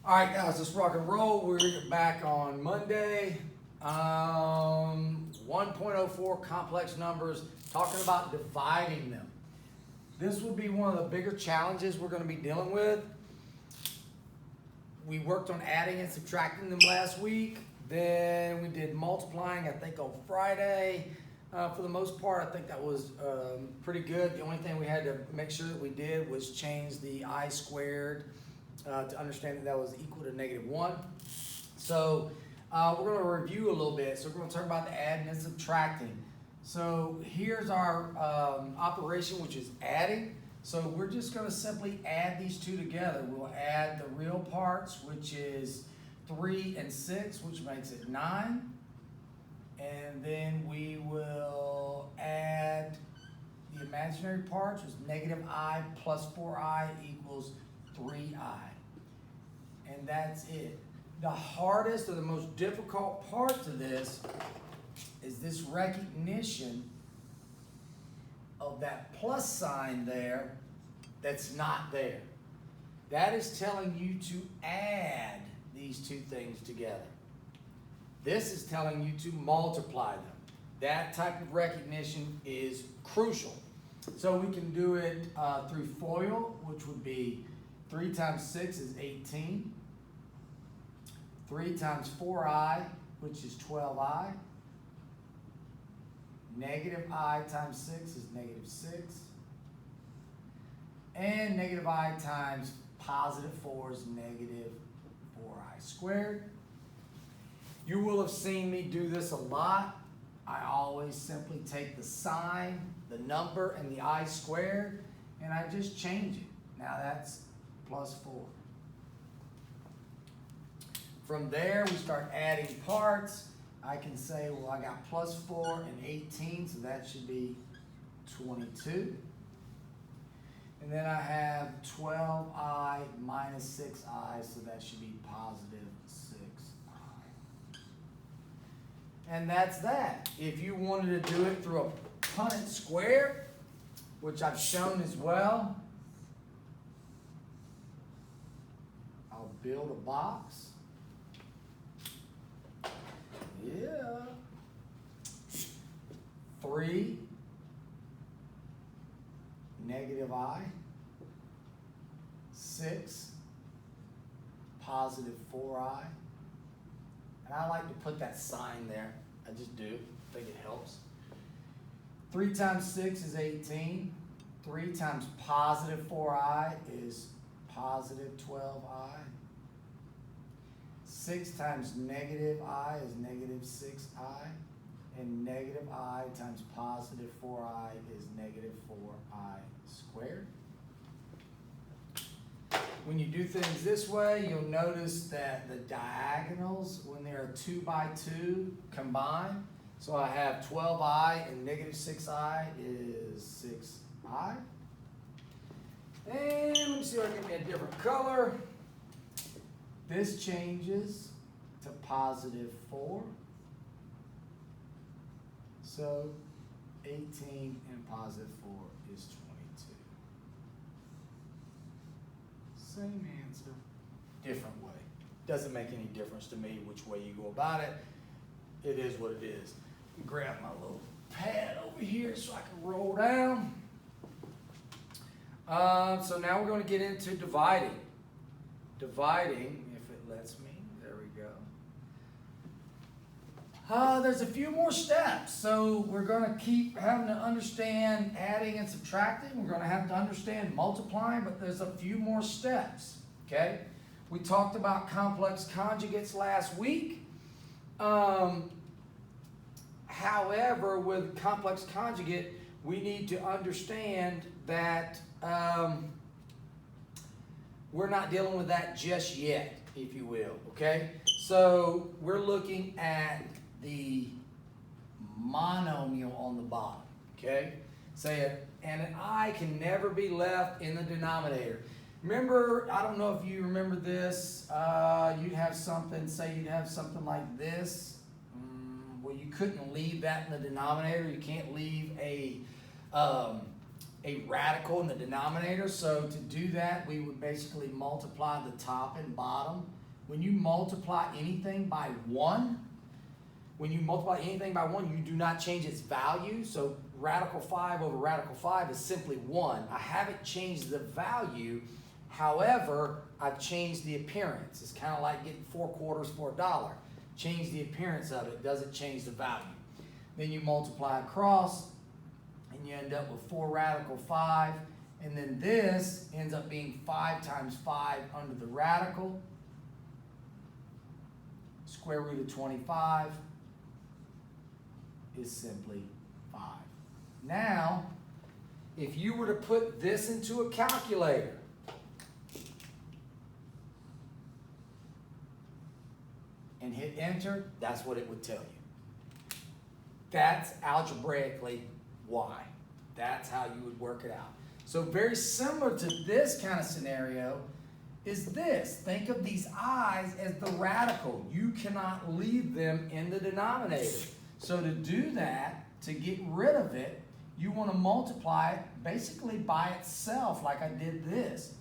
All right, guys, let's rock and roll. We're back on Monday. 1.04 complex numbers, talking about dividing them. This will be one of the bigger challenges we're going to be dealing with. We worked on adding and subtracting them last week. Then we did multiplying, I think, on Friday. For the most part, I think that was pretty good. The only thing we had to make sure that we did was change the I squared to understand that that was equal to -1. So we're going to review a little bit. So we're going to talk about the adding and subtracting. So here's our operation, which is adding. So we're just going to simply add these two together. We'll add the real parts, which is 3 and 6, which makes it 9. And then we will add the imaginary parts, which is -I plus 4i equals 3i. And that's it. The hardest or the most difficult part to this is this recognition of that plus sign there that's not there. That is telling you to add these two things together. This is telling you to multiply them. That type of recognition is crucial. So we can do it through FOIL, which would be 3 times 6 is 18. 3 times 4i, which is 12i. -I times 6 is -6. And -I times +4 is -4i squared. You will have seen me do this a lot. I always simply take the sign, the number, and the I squared, and I just change it. Now that's +4. From there, we start adding parts. I can say, well, I got +4 and 18, so that should be 22. And then I have 12i minus 6i, so that should be +6i. And that's that. If you wanted to do it through a Punnett square, which I've shown as well, I'll build a box. Yeah. 3 -I, 6 +4i. And I like to put that sign there. I just do. I think it helps. 3 times 6 is 18. 3 times +4i is +12i. 6 times -I is -6i. And -I times +4i is -4i squared. When you do things this way, you'll notice that the diagonals, when they're 2 by 2, combine. So I have 12i and -6i is 6i. And let me see if I can get a different color. This changes to +4. So 18 and +4 is 22. Same answer, different way. Doesn't make any difference to me which way you go about it. It is what it is. Grab my little pad over here so I can roll down. So now we're going to get into dividing. Dividing, if it lets me, there we go. There's a few more steps, so we're going to keep having to understand adding and subtracting. We're going to have to understand multiplying, but there's a few more steps, okay? We talked about complex conjugates last week. However, with complex conjugate, we need to understand that we're not dealing with that just yet, if you will, okay? So we're looking at the monomial on the bottom, okay? Say it, and an I can never be left in the denominator. Remember, I don't know if you remember this, you'd have something, say you'd have something like this. Well, you couldn't leave that in the denominator. You can't leave a radical in the denominator. So to do that, we would basically multiply the top and bottom when you multiply anything by 1, you do not change its value. So radical 5 over radical 5 is simply 1. I haven't changed the value. However, I've changed the appearance. It's kind of like getting 4 quarters for $1. Change the appearance of it, doesn't change the value. Then you multiply across, and you end up with 4 radical 5. And then this ends up being 5 times 5 under the radical. Square root of 25 is simply 5. Now, if you were to put this into a calculator, and hit enter, that's what it would tell you. That's algebraically why. That's how you would work it out. So very similar to this kind of scenario is this. Think of these i's as the radical. You cannot leave them in the denominator. So to do that, to get rid of it, you want to multiply it basically by itself like I did this.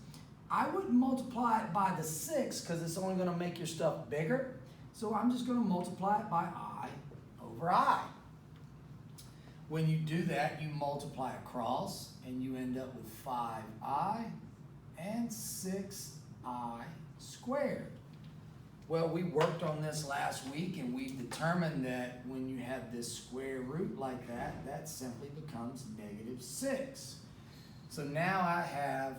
I wouldn't multiply it by the 6 because it's only going to make your stuff bigger. So I'm just going to multiply it by I over I. When you do that, you multiply across, and you end up with 5i and 6i squared. Well, we worked on this last week, and we determined that when you have this square root like that, that simply becomes -6. So now I have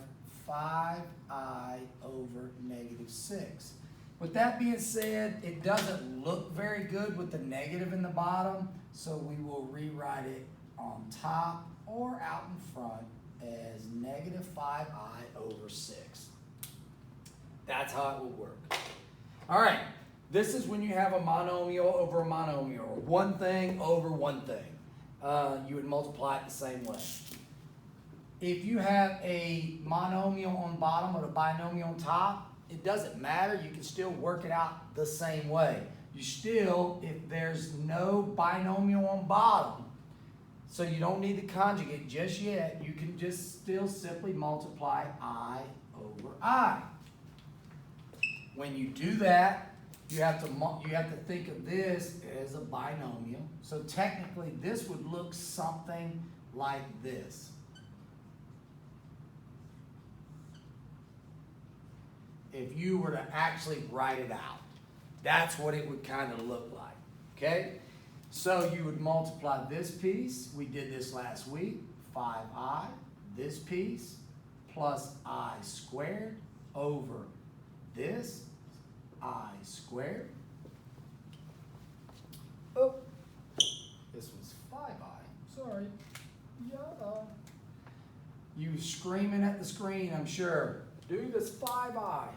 5i over -6. With that being said, it doesn't look very good with the negative in the bottom, so we will rewrite it on top or out in front as -5i over 6. That's how it will work. All right, this is when you have a monomial over a monomial, or one thing over one thing. You would multiply it the same way. If you have a monomial on bottom or a binomial on top, it doesn't matter. You can still work it out the same way. You still, if there's no binomial on bottom, so you don't need the conjugate just yet, you can just still simply multiply I over I. When you do that, you have to think of this as a binomial. So technically, this would look something like this. If you were to actually write it out, that's what it would kind of look like, okay? So you would multiply this piece, we did this last week, 5i, this piece, plus I squared over this, I squared. Oh, this was 5i, sorry. Yeah. You screaming at the screen, I'm sure. Dude, that's 5i.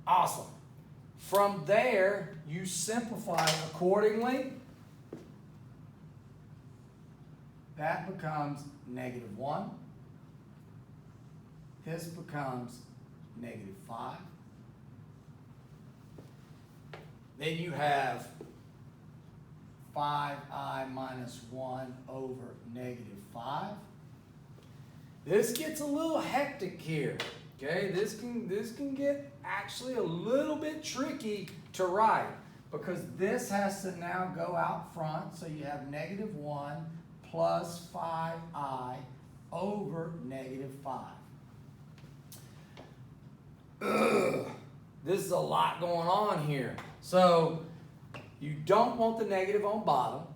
Awesome. From there, you simplify accordingly. That becomes -1. This becomes -5. Then you have 5i minus 1 over -5. This gets a little hectic here. Okay, this can get actually a little bit tricky to write because this has to now go out front. So you have -1 plus 5i over -5. This is a lot going on here. So you don't want the negative on bottom.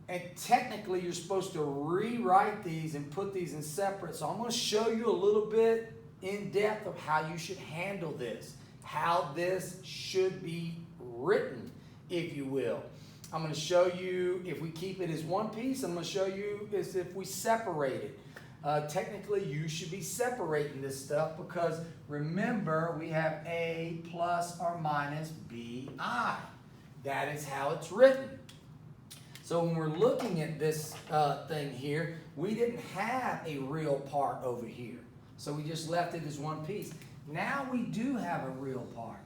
And technically, you're supposed to rewrite these and put these in separate. So I'm going to show you a little bit in depth of how you should handle this, how this should be written, if you will. I'm going to show you if we keep it as one piece. I'm going to show you as if we separate it. Technically, you should be separating this stuff because remember, we have A plus or minus BI. That is how it's written. So when we're looking at this thing here, we didn't have a real part over here. So we just left it as one piece. Now we do have a real part.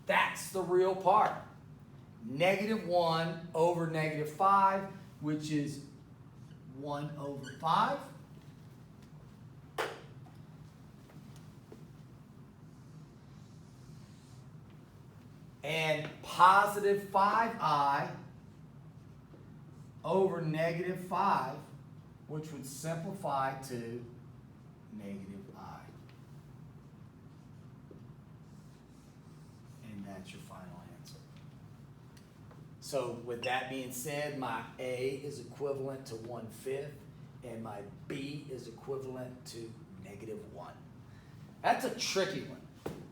That's the real part. -1 over -5, which is 1 over 5. and positive 5i over negative 5, which would simplify to negative I. And that's your final answer. So with that being said, my A is equivalent to 1/5, and my B is equivalent to -1. That's a tricky one.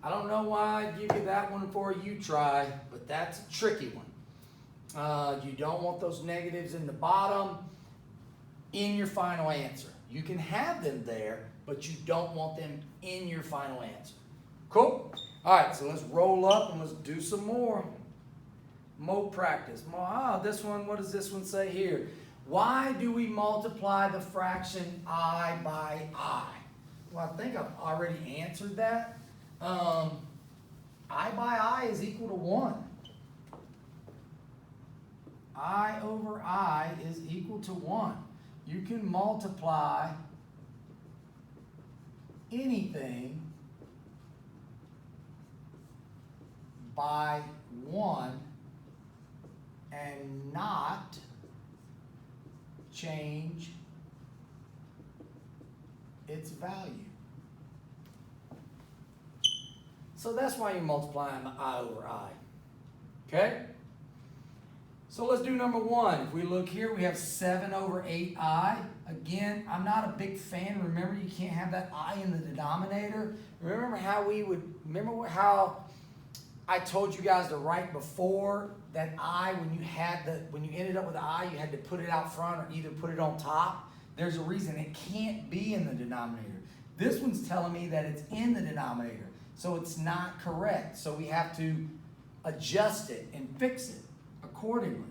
I don't know why I give you that one for you try, but that's a tricky one. You don't want those negatives in the bottom in your final answer. You can have them there, but you don't want them in your final answer. Cool? All right, so let's roll up and let's do some more. More practice. This one, what does this one say here? Why do we multiply the fraction I by I? Well, I think I've already answered that. I by I is equal to 1. I over I is equal to 1. You can multiply anything by 1 and not change its value. So that's why you multiply I over I. Okay? So let's do number 1. If we look here, we have 7 over 8i. Again, I'm not a big fan. Remember, you can't have that I in the denominator. Remember how I told you guys to write before that I, when you ended up with I, you had to put it out front or either put it on top. There's a reason it can't be in the denominator. This one's telling me that it's in the denominator, so it's not correct. So we have to adjust it and fix it accordingly.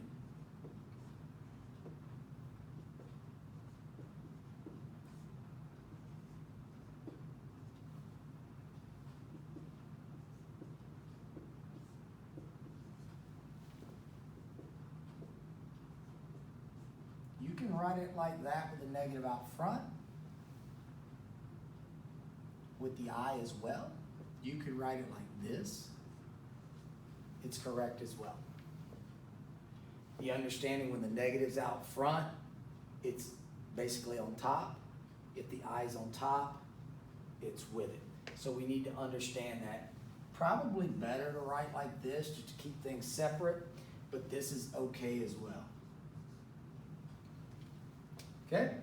You can write it like that with a negative out front, with the I as well. You could write it like this. It's correct as well. The understanding when the negative's out front, it's basically on top. If the I is on top, it's with it. So we need to understand that. Probably better to write like this just to keep things separate, but this is okay as well. Okay?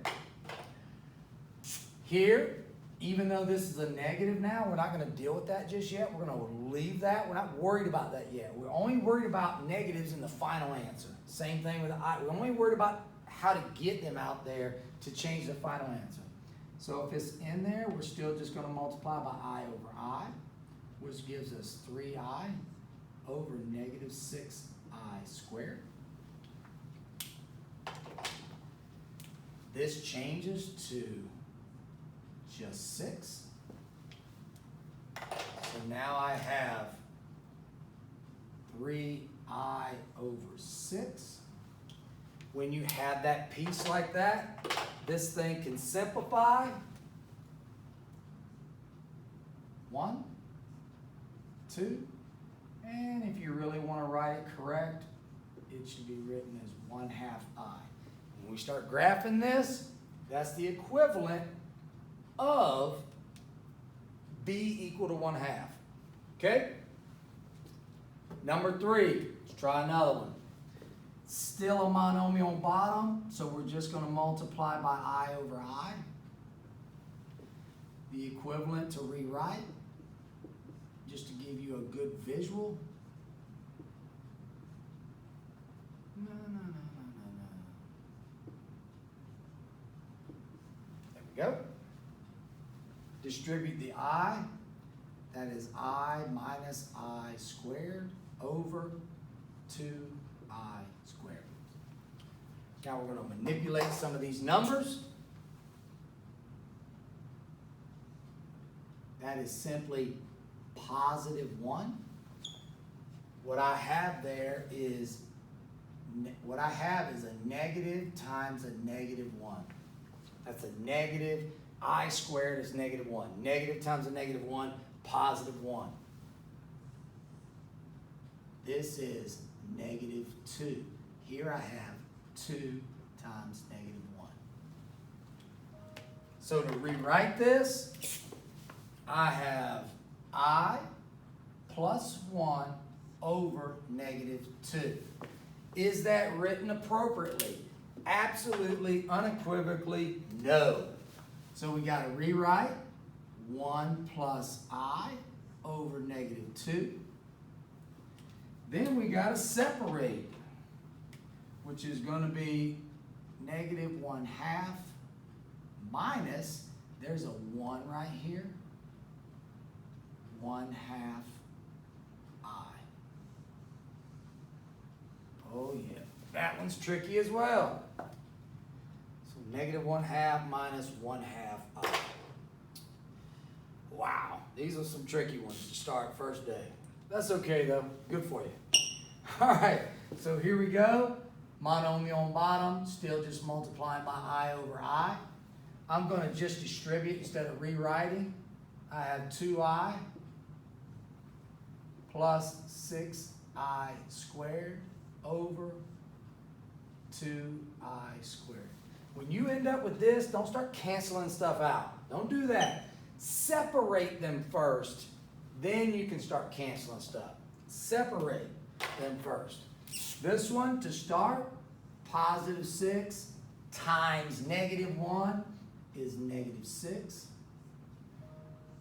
Here, even though this is a negative now, we're not going to deal with that just yet. We're going to leave that. We're not worried about that yet. We're only worried about negatives in the final answer. Same thing with I. We're only worried about how to get them out there to change the final answer. So if it's in there, we're still just going to multiply by I over I, which gives us 3i over negative 6i squared. This changes to just 6. So now I have 3i over 6. When you have that piece like that, this thing can simplify. 1, 2, and if you really want to write it correct, it should be written as 1/2 I. When we start graphing this, that's the equivalent of B equal to 1/2. Okay? Number 3, let's try another one. Still a monomial bottom, so we're just going to multiply by I over I. The equivalent to rewrite, just to give you a good visual. No. There we go. Distribute the I. That is I minus I squared over 2I squared. Now we're going to manipulate some of these numbers. That is simply positive 1. What I have there is, a negative times a negative 1. That's a negative. I squared is -1. Negative times a -1, positive 1. This is -2. Here I have 2 times -1. So to rewrite this, I have I plus 1 over -2. Is that written appropriately? Absolutely, unequivocally, no. So we got to rewrite 1 plus I over -2. Then we got to separate, which is going to be -1/2 minus, there's a 1 right here, 1/2 I. Oh yeah, that one's tricky as well. So -1/2 minus 1/2 I. Wow, these are some tricky ones to start first day. That's okay though, good for you. All right, so here we go. Monomial on bottom, still just multiplying by I over I. I'm going to just distribute instead of rewriting. I have 2I plus 6I squared over 2I squared. When you end up with this, don't start canceling stuff out. Don't do that. Separate them first, then you can start canceling stuff. Separate them first. This one, to start, +6 times -1 is -6.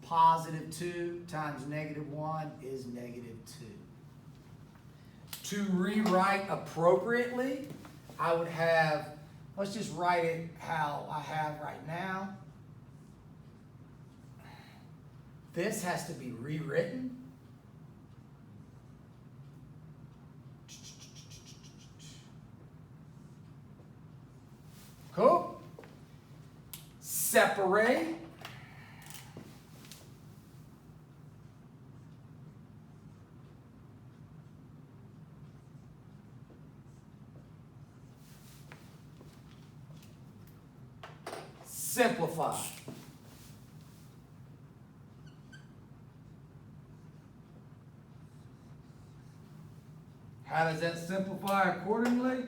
+2 times -1 is -2. To rewrite appropriately, I would have, let's just write it how I have right now. This has to be rewritten. Cool. Separate. Simplify. How does that simplify accordingly?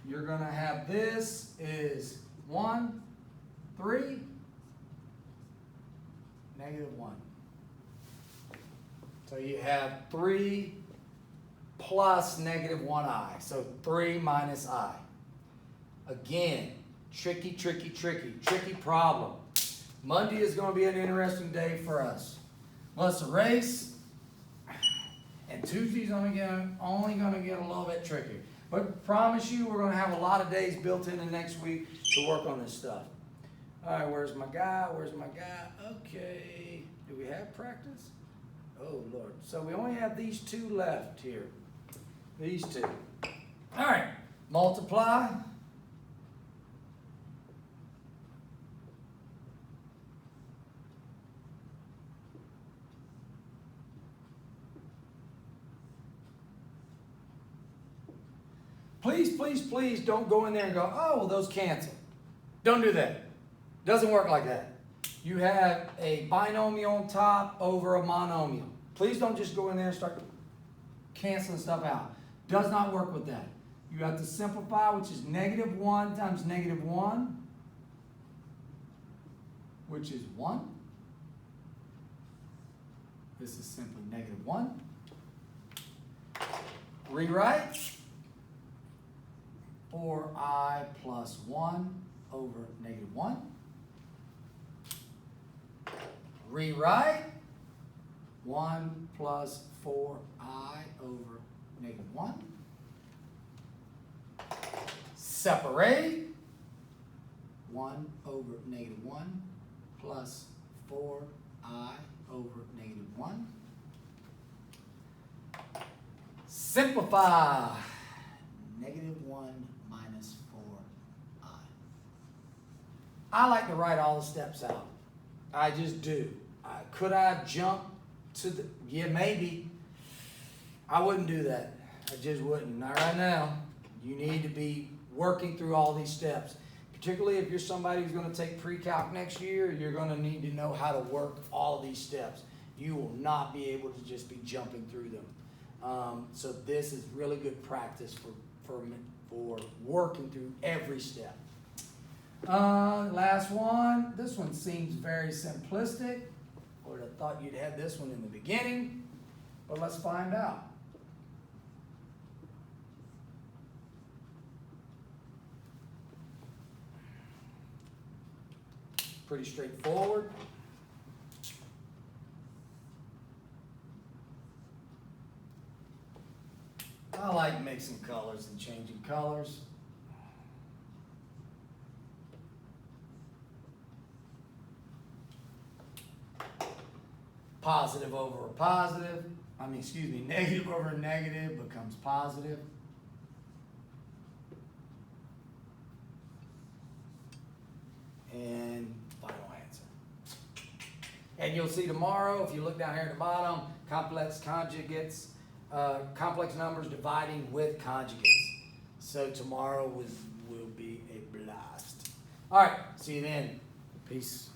You're going to have this is 1, 3, -1. So you have 3 plus -1I. So 3 minus I. Again, tricky problem. Monday is going to be an interesting day for us. Let's erase. And Tuesday's only going to get a little bit trickier. But promise you, we're going to have a lot of days built into next week to work on this stuff. All right, where's my guy? Okay. Do we have practice? Oh, Lord. So we only have these 2 left here. These 2. All right. Multiply. Please don't go in there and go, oh, well, those cancel. Don't do that. Doesn't work like that. You have a binomial on top over a monomial. Please don't just go in there and start canceling stuff out. Does not work with that. You have to simplify, which is -1 times -1, which is 1. This is simply -1. Rewrite. 4I plus 1 over -1. Rewrite 1 plus 4I over -1. Separate 1 over -1 plus 4I over -1. Simplify. -1 minus 4I. I like to write all the steps out. I just do. Could I have jumped to the, yeah, maybe. I wouldn't do that. I just wouldn't. Not right now. You need to be working through all these steps. Particularly if you're somebody who's going to take pre-calc next year, you're going to need to know how to work all of these steps. You will not be able to just be jumping through them. So this is really good practice for working through every step. Last one. This one seems very simplistic. I would have thought you'd had this one in the beginning, but let's find out. Pretty straightforward. I like mixing colors and changing colors. Positive over a positive, negative over a negative becomes positive. And final answer. And you'll see tomorrow, if you look down here at the bottom, complex conjugates, complex numbers dividing with conjugates. So tomorrow will be a blast. All right, see you then. Peace.